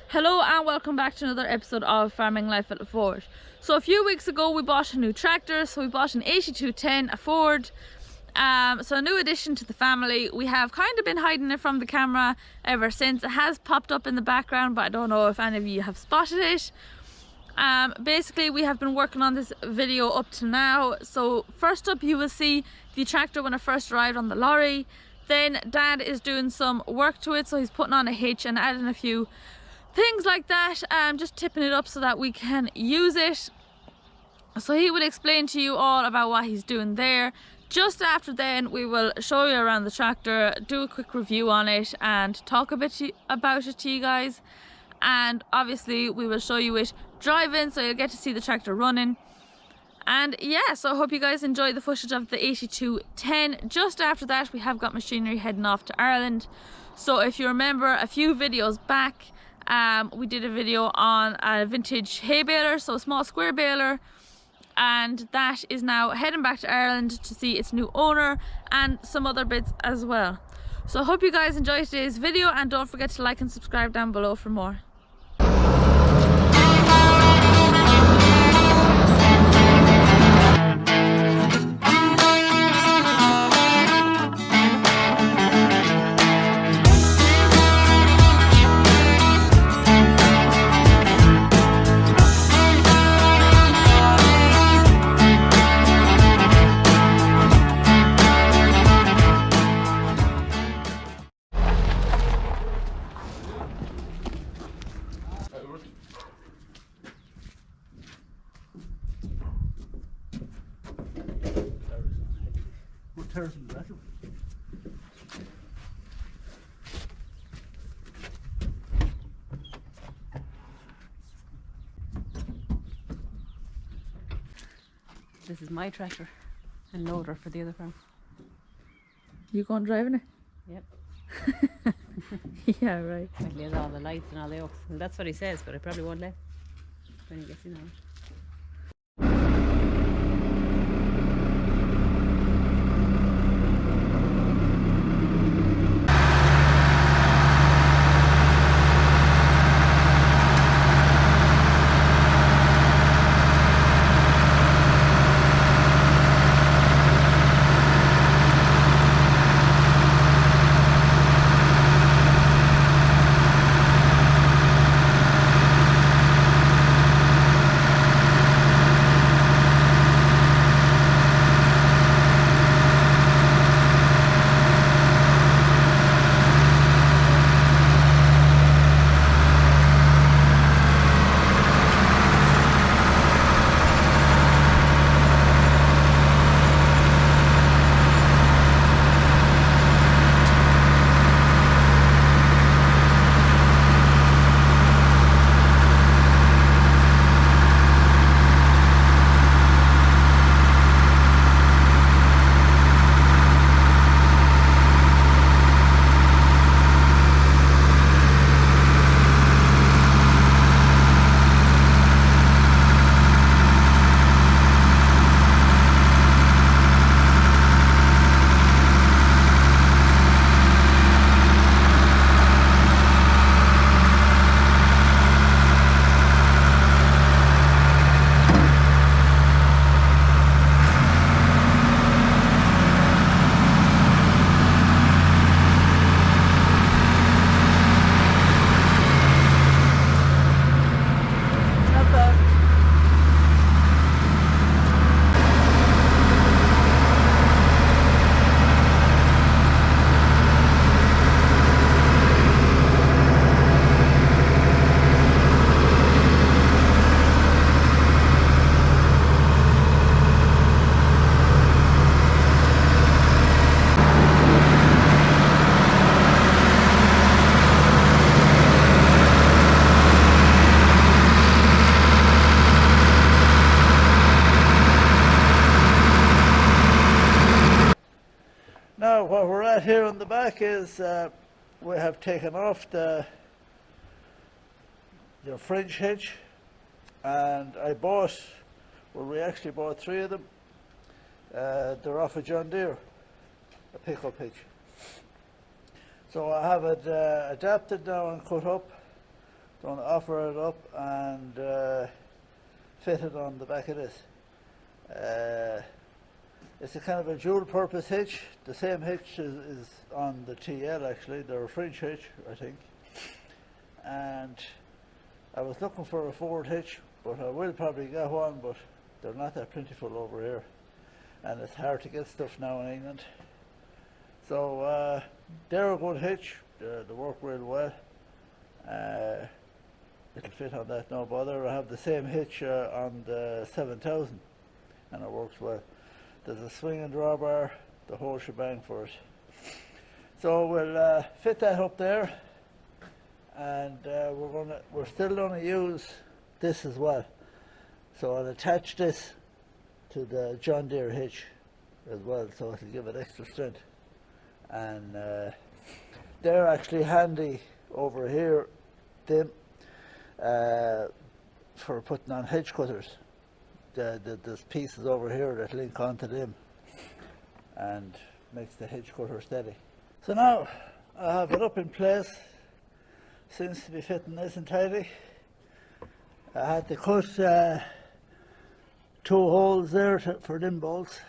Hello and welcome back to another episode of Farming Life at the Ford. So a few weeks ago we bought a new tractor, so we bought an 8210, a Ford. So a new addition to the family. We have kind of been hiding it from the camera ever since. It has popped up in the background, but I don't know if any of you have spotted it. Basically we have been working on this video up to now. So first up you will see the tractor when it first arrived on the lorry. Then Dad is doing some work to it, so he's putting on a hitch and adding a few things like that, just tipping it up so that we can use it. So he will explain to you all about what he's doing there. Just after then we will show you around the tractor, do a quick review on it and talk a bit about it to you guys. And obviously we will show you it driving, so you'll get to see the tractor running. And yeah, so I hope you guys enjoy the footage of the 8210. Just after that we have got machinery heading off to Ireland. So if you remember a few videos back, we did a video on a vintage hay baler, so a small square baler, and that is now heading back to Ireland to see its new owner and some other bits as well. So I hope you guys enjoyed today's video, and don't forget to like and subscribe down below for more. This is my tractor and loader for the other farm. You going driving it? Yep. Yeah, right. He has all the lights and all the oaks. Well, that's what he says, but I probably won't let when he gets in on it. Now what we're at here on the back is we have taken off the fringe hitch, and we actually bought 3 of them. They're off a John Deere, a pickup hitch. So I have it adapted now and cut up Going to offer it up and fit it on the back of this. It's a kind of a dual purpose hitch. The same hitch is on the TL actually. They're a French hitch, I think. And I was looking for a Ford hitch, but I will probably get one, but they're not that plentiful over here. And it's hard to get stuff now in England. So they're a good hitch. They work real well. It'll fit on that, no bother. I have the same hitch on the 7000 and it works well. There's a swing and drawbar, the whole shebang for it. So we'll fit that up there, and we're still going to use this as well. So I'll attach this to the John Deere hitch as well, so it'll give it extra strength. And they're actually handy over here, them, for putting on hedge cutters. There's pieces over here that link onto them and makes the hedge cutter steady. So now I have it up in place. Seems to be fitting nice and tidy. I had to cut 2 holes there for them bolts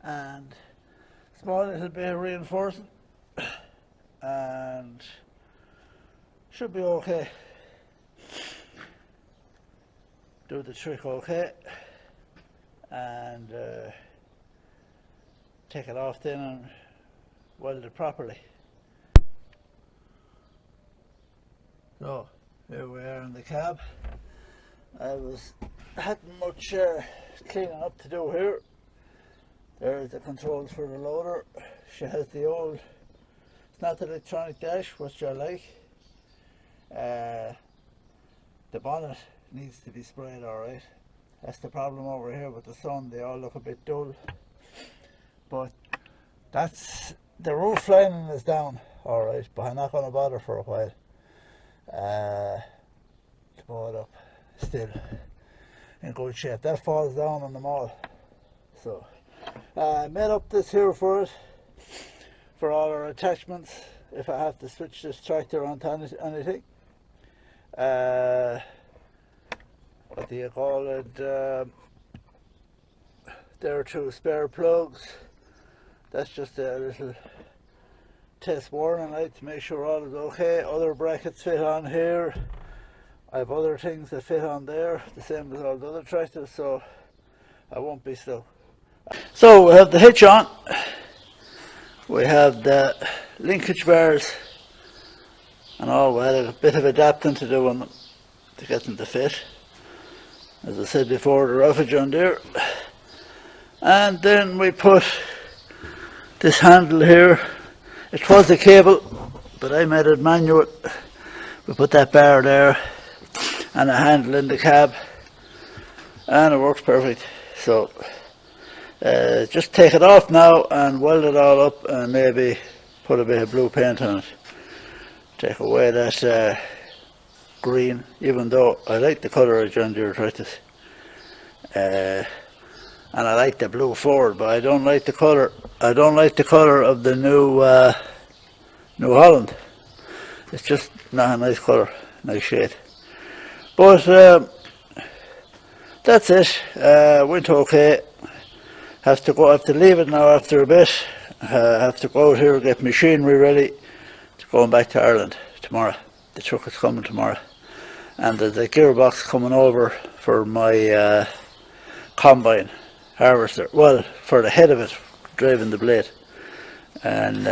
and small little bit of reinforcing, and should be okay. Do the trick okay, and take it off then and weld it properly. So here we are in the cab. I hadn't much cleaning up to do here. There's the controls for the loader. She has the old, it's not the electronic dash, which I like. The bonnet needs to be sprayed alright. That's the problem over here with the sun, they all look a bit dull. But that's, the roof lining is down alright, but I'm not going to bother for a while. To blow it up, still in good shape. That falls down on the mall. So I made up this here for it, for all our attachments, if I have to switch this tractor onto anything. What do you call it? There are 2 spare plugs. That's just a little test warning light to make sure all is okay. Other brackets fit on here. I have other things that fit on there, the same as all the other tractors, so I won't be stuck. So we have the hitch on. We have the linkage bars and all. We had a bit of adapting to do on them to get them to fit. As I said before, the roughage on there. And then we put this handle here. It was a cable, but I made it manual. We put that bar there and a handle in the cab, and it works perfect. So just take it off now and weld it all up, and maybe put a bit of blue paint on it. Take away that green, even though I like the colour of John Deere tractors, and I like the blue Ford, but I don't like the colour. I don't like the colour of the new New Holland. It's just not a nice colour, nice shade. But that's it. Went okay. Have to leave it now after a bit. Have to go out here and get machinery ready to going back to Ireland tomorrow. The truck is coming tomorrow, and there's a gearbox coming over for my combine harvester. Well, for the head of it, driving the blade, and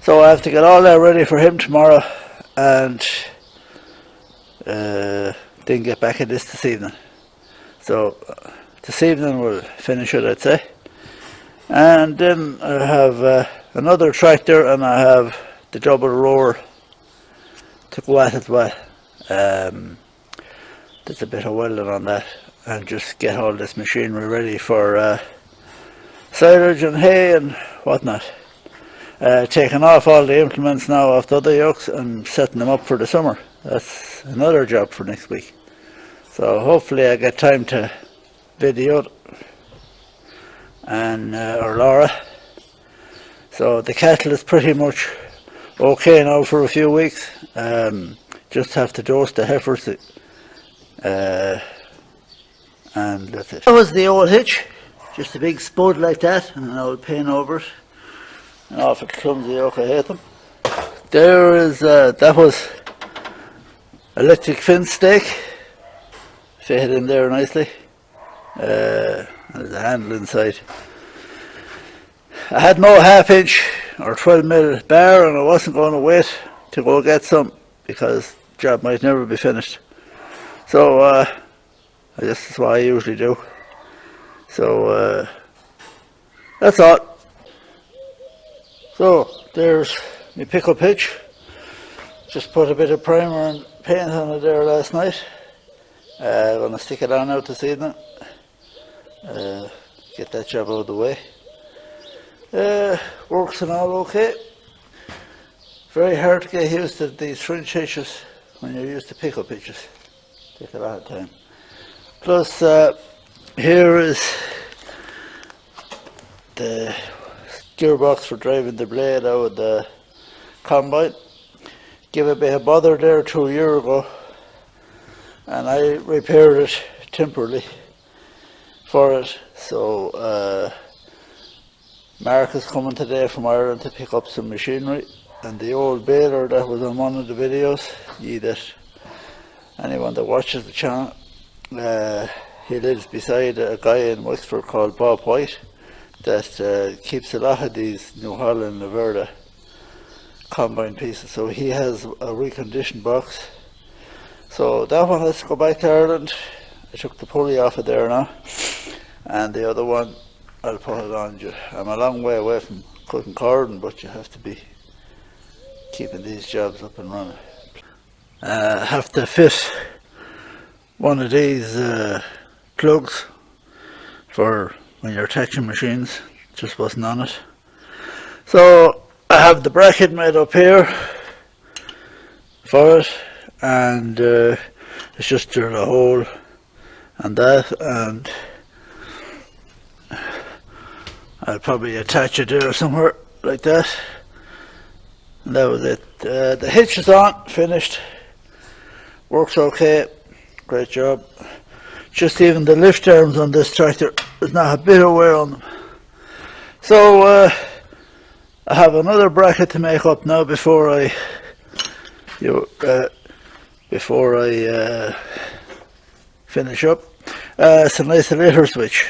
so I have to get all that ready for him tomorrow, and then get back at this evening. So this evening we'll finish it, I'd say, and then I have another tractor, and I have the double rower to go at as well. There's a bit of welding on that, and just get all this machinery ready for silage and hay and whatnot. Taking off all the implements now off the other yokes and setting them up for the summer. That's another job for next week. So hopefully I get time to video it, and or Laura. So the cattle is pretty much okay now for a few weeks. just have to dose the heifers, and that's it. That was the old hitch, just a big spud like that and an old pin over it, and off it comes the yoke. I hate them. There is that was electric fence stake, fitted in there nicely, and there's a handle inside. I had no 1/2 inch or 12mm bar, and I wasn't going to wait to go get some because the job might never be finished. So this is what I usually do. So that's all. So there's my pickup hitch. Just put a bit of primer and paint on it there last night. I'm going to stick it on out this evening. Get that job out of the way. Works and all okay. Very hard to get used to these fringe hitches when you're used to pickup hitches. Take a lot of time. Plus here is the gearbox for driving the blade out of the combine. Gave a bit of bother there 2 years ago, and I repaired it temporarily for it. So Mark is coming today from Ireland to pick up some machinery, and the old baler that was on one of the videos, anyone that watches the channel, he lives beside a guy in Wexford called Bob White that keeps a lot of these New Holland Laverda combine pieces. So he has a reconditioned box. So that one has to go back to Ireland. I took the pulley off of there now, and the other one I'll put it on. I'm a long way away from cutting cordon, but you have to be keeping these jobs up and running. Have to fit one of these plugs for when you're attaching machines. Just wasn't on it. So I have the bracket made up here for it, and it's just drilled a hole and that, and I'll probably attach it there somewhere like that. And that was it. The hitch is on, finished. Works okay. Great job. Just even the lift arms on this tractor, there's not a bit of wear on them. So I have another bracket to make up now before I finish up. It's an isolator switch.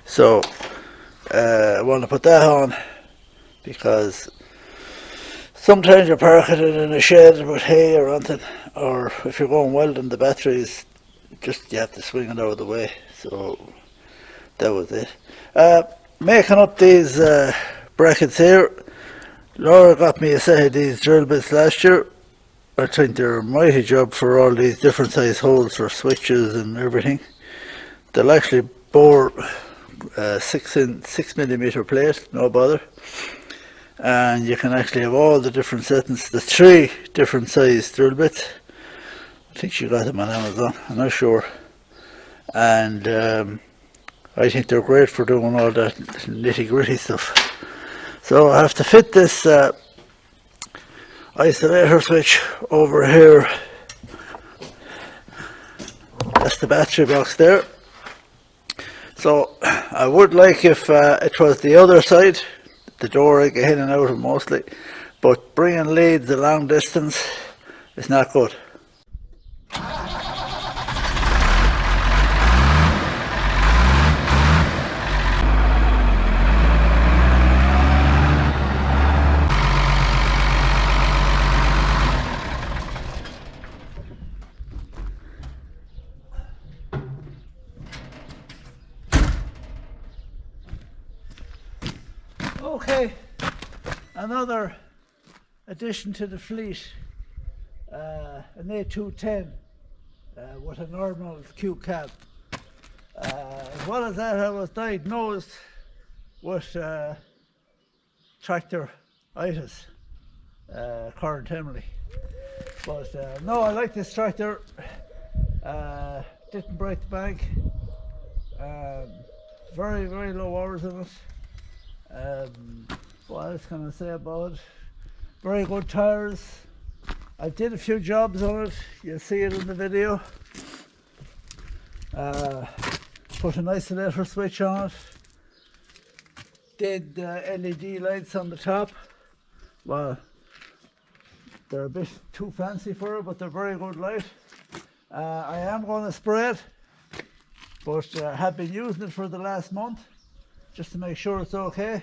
So I want to put that on because sometimes you're parking it in a shed with hay or anything, or if you're going welding the batteries, just you have to swing it out of the way. So that was it. Making up these brackets here, Laura got me a set of these drill bits last year. I think they're a mighty job for all these different size holes for switches and everything. They'll actually bore 6mm plate, no bother. And you can actually have all the different settings. There's 3 different size drill bits. I think she got them on Amazon, I'm not sure. And I think they're great for doing all that nitty gritty stuff. So I have to fit this isolator switch over here. That's the battery box there. So I would like if it was the other side, the door I get in and out of mostly, but bringing leads a long distance is not good. Okay, another addition to the fleet, an A210 with a normal Q cab. As well as that, I was diagnosed with tractor-itis, currently. But no, I like this tractor. Didn't break the bank. Very, very low hours in it. What else can I say about it? Very good tires, I did a few jobs on it, you'll see it in the video. Put an isolator switch on it, did LED lights on the top. Well, they're a bit too fancy for it, but they're very good light. I am going to spray it, but have been using it for the last month just to make sure it's okay.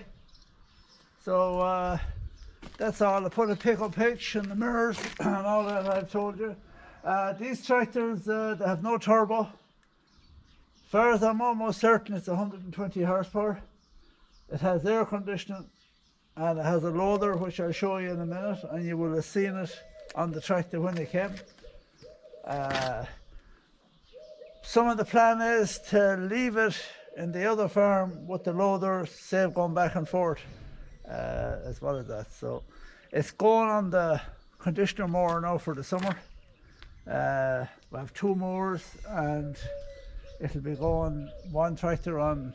So that's all. I put a pickup hitch and the mirrors and all that I've told you. These tractors, they have no turbo. As far as I'm almost certain, it's 120 horsepower. It has air conditioning and it has a loader, which I'll show you in a minute, and you will have seen it on the tractor when it came. Some of the plan is to leave it in the other farm with the loader, save going back and forth as well as that. So it's going on the conditioner mower now for the summer. We have 2 mowers and it'll be going one tractor on,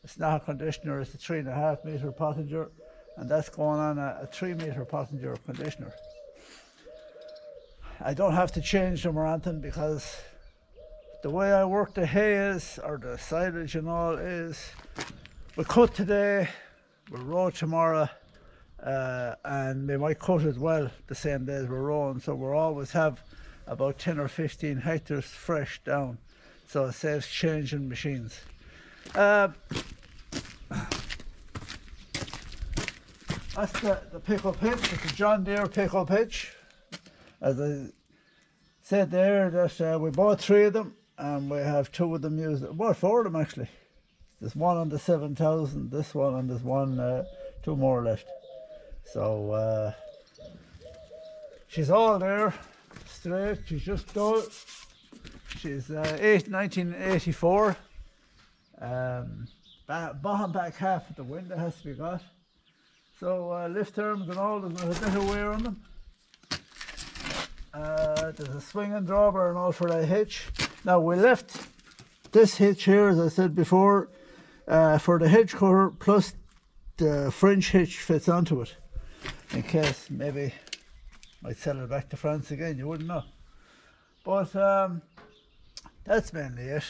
it's not a conditioner, it's a 3.5 metre pottinger, and that's going on a 3 metre pottinger conditioner. I don't have to change them or anything because the way I work the hay is, or the silage and all is, we cut today, we'll row tomorrow, and we might cut as well the same day as we're rowing, so we'll always have about 10 or 15 hectares fresh down, so it saves changing machines. That's the pickup hitch. It's a John Deere pickup hitch. As I said there, that we bought 3 of them and we have 2 of them used. We bought 4 of them actually. There's one on the 7000, this one, and there's one, 2 more left. So she's all there, straight. She's just done. She's 1984. Bottom back half of the window has to be got. So lift arms and all, there's not a bit of wear on them. There's a swinging drawbar and all for that hitch. Now we left this hitch here, as I said before, for the hedge cutter, plus the French hitch fits onto it, in case maybe might sell it back to France again, you wouldn't know. But that's mainly it.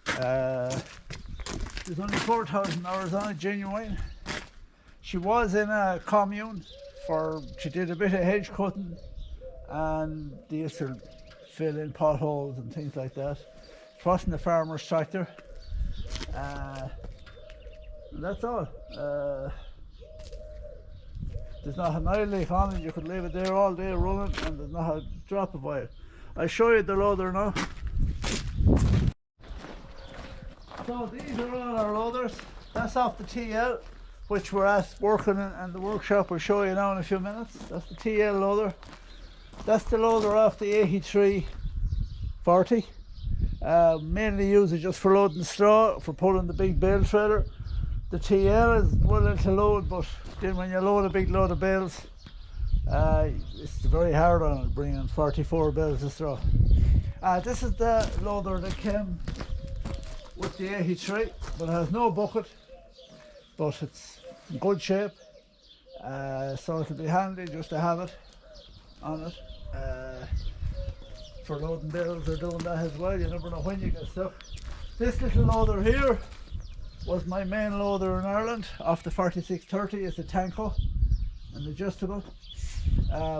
There's only 4,000 hours on it, genuine. She was in a commune she did a bit of hedge cutting and they used to fill in potholes and things like that. It wasn't a farmer's tractor. And that's all. There's not an oil leak on it, you could leave it there all day running and there's not a drop of oil. I'll show you the loader now. So these are all our loaders. That's off the TL, which we're at working in the workshop. We'll show you now in a few minutes. That's the TL loader. That's the loader off the 8340. Mainly use it just for loading straw, for pulling the big bale trailer. The TL is willing to load, but then when you load a big load of bales, it's very hard on it, bringing 44 bales of straw. This is the loader that came with the 83, but it has no bucket, but it's in good shape, so it'll be handy just to have it on it for loading bales or doing that as well. You never know when you get stuck. This little loader here was my main loader in Ireland, off the 4630. It's a Tanko, an adjustable.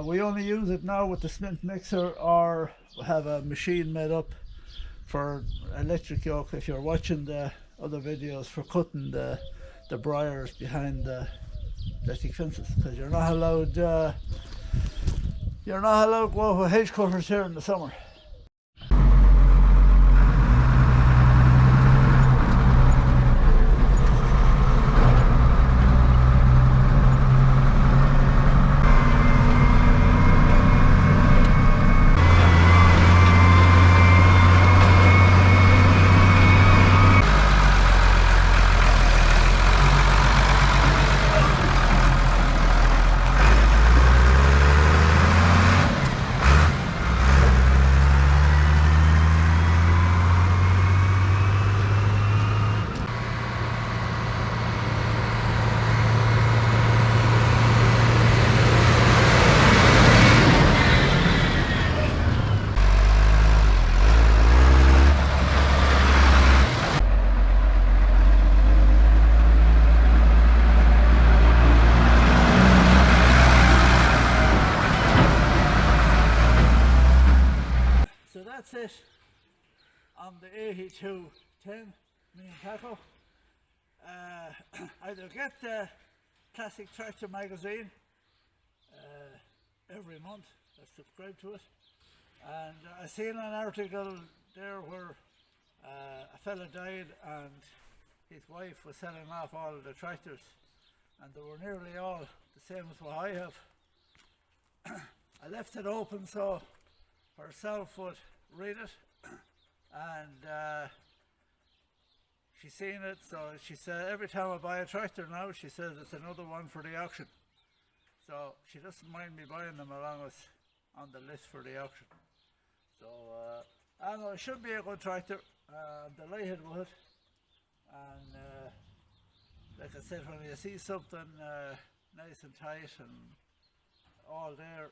We only use it now with the Smith mixer, or we have a machine made up for electric yoke, if you're watching the other videos, for cutting the briars behind the electric fences, because you're not allowed to go out with hedge cutters here in the summer. that's it on the 8210, me and Paco. Either get the Classic Tractor magazine every month, or subscribe to it. And I seen an article there where a fella died and his wife was selling off all of the tractors, and they were nearly all the same as what I have. I left it open so herself would read it, and she seen it, so she said every time I buy a tractor now, she says it's another one for the auction. So she doesn't mind me buying them along as on the list for the auction. So I know it should be a good tractor. I'm delighted with it. And like I said, when you see something nice and tight and all there,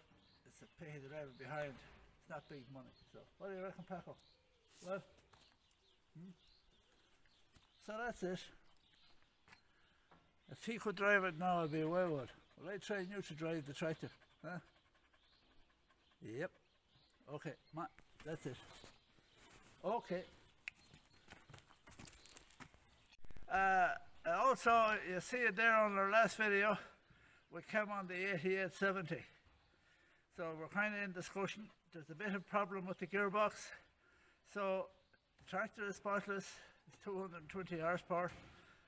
it's a pain to drive it behind. It's not big money. So what do you reckon, Paco? Well, so that's it. If he could drive it now, I'd be away with it. Well, I train you to drive the tractor, huh? Yep. Okay, that's it. Okay. Also, you see it there on our last video, we came on the 8870. So we're kind of in discussion. There's a bit of problem with the gearbox. So the tractor is spotless. It's 220 horsepower.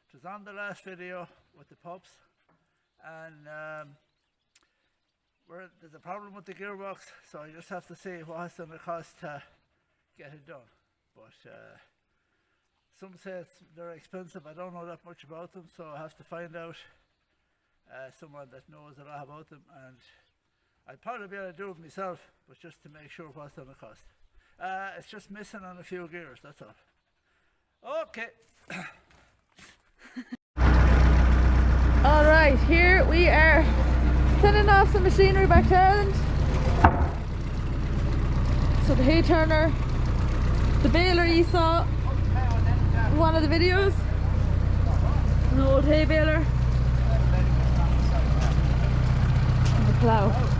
It was on the last video with the pups. And there's a problem with the gearbox, so I just have to see what it's going to cost to get it done. But some say they're expensive. I don't know that much about them, so I have to find out someone that knows a lot about them, and I'd probably be able to do it myself, but just to make sure what's going to cost. It's just missing on a few gears, that's all. Okay. Alright, here we are sending off some machinery back to Ireland. So the hay turner, the baler you saw in one of the videos, an old hay baler, and the plough.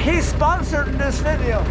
He's sponsored in this video.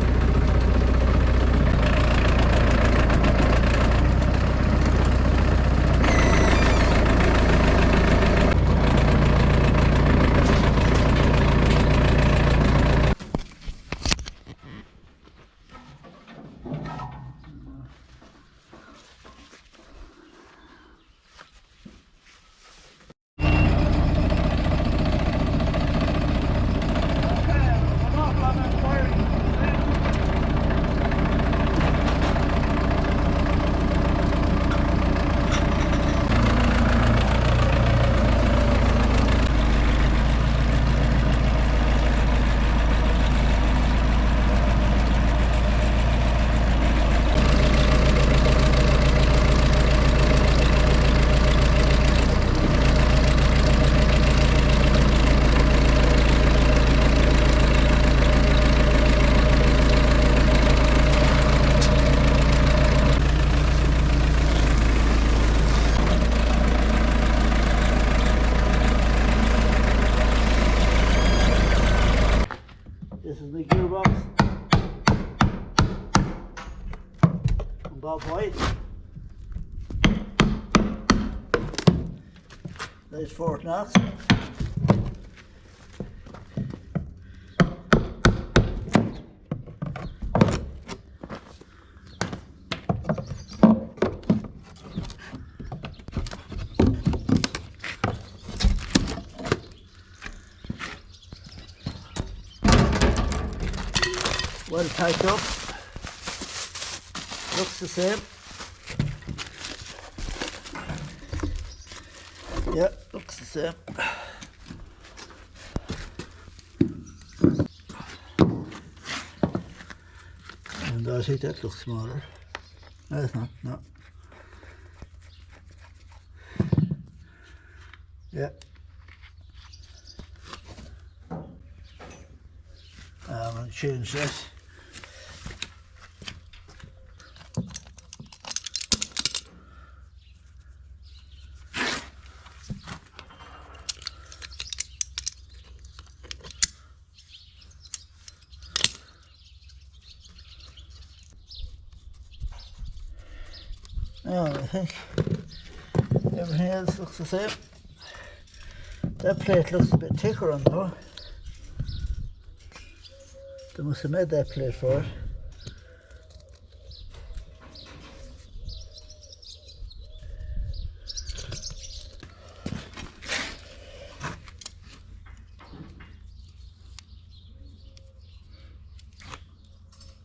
This is the gearbox. And Bob White. There's Fort Knox. well packed up. Looks the same. Yeah, looks the same. And I think that looks smaller. No, it's not, no. Yeah. I'm going to change that. Now I think everything else looks the same. That plate looks a bit thicker on though. They must have made that plate for it.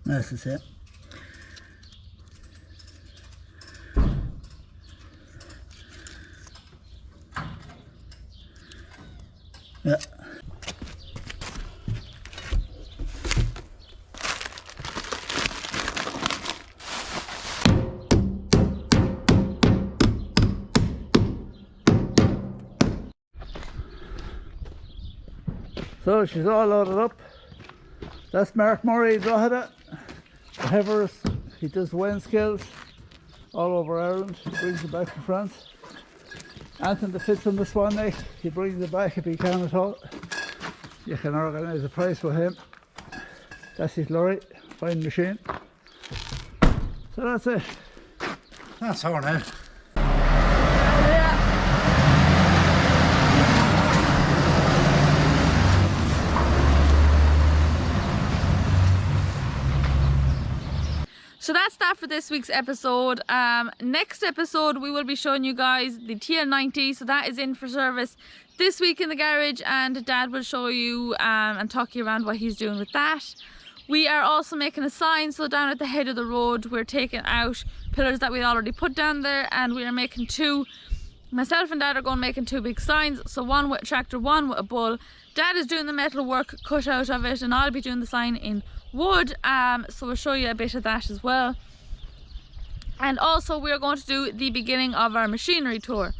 That's the same. Yeah. So she's all loaded up. That's Mark Murray, Drogheda. The Heavers, he does weighing scales all over Ireland. He brings it back from France. Anything that fits on the swan neck, he brings it back if he can at all. You can organise a price with him. That's his lorry, fine machine. So that's it. That's all now. So that's that for this week's episode. Next episode we will be showing you guys the TL90, so that is in for service this week in the garage, and Dad will show you and talk you around what he's doing with that. We are also making a sign, so down at the head of the road we're taking out pillars that we already put down there, and we are making two. Myself and Dad are going making two big signs, so one with a tractor, one with a bull. Dad is doing the metal work cut out of it, and I'll be doing the sign in wood, so we'll show you a bit of that as well. And also we are going to do the beginning of our machinery tour.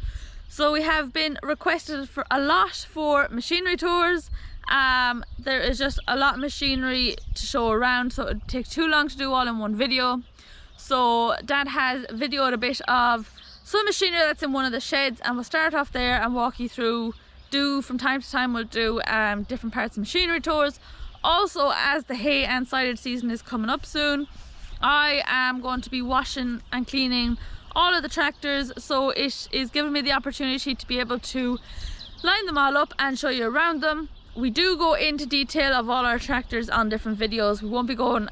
So we have been requested for a lot for machinery tours. There is just a lot of machinery to show around, so it would take too long to do all in one video. So Dad has videoed a bit of some machinery that's in one of the sheds, and we'll start off there and walk you through. From time to time we'll do different parts of machinery tours. Also, as the hay and silage season is coming up soon, I am going to be washing and cleaning all of the tractors, so it is giving me the opportunity to be able to line them all up and show you around them. We do go into detail of all our tractors on different videos. We won't be going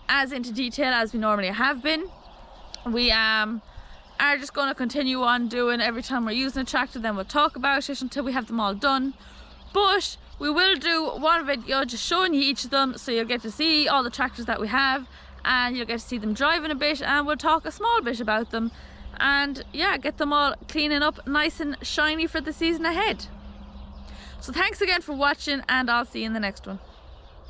as into detail as we normally have been. We are just going to continue on doing every time we're using a tractor, then we'll talk about it until we have them all done. But we will do one video just showing you each of them, so you'll get to see all the tractors that we have, and you'll get to see them driving a bit, and we'll talk a small bit about them, and yeah, get them all cleaning up nice and shiny for the season ahead. So thanks again for watching, and I'll see you in the next one.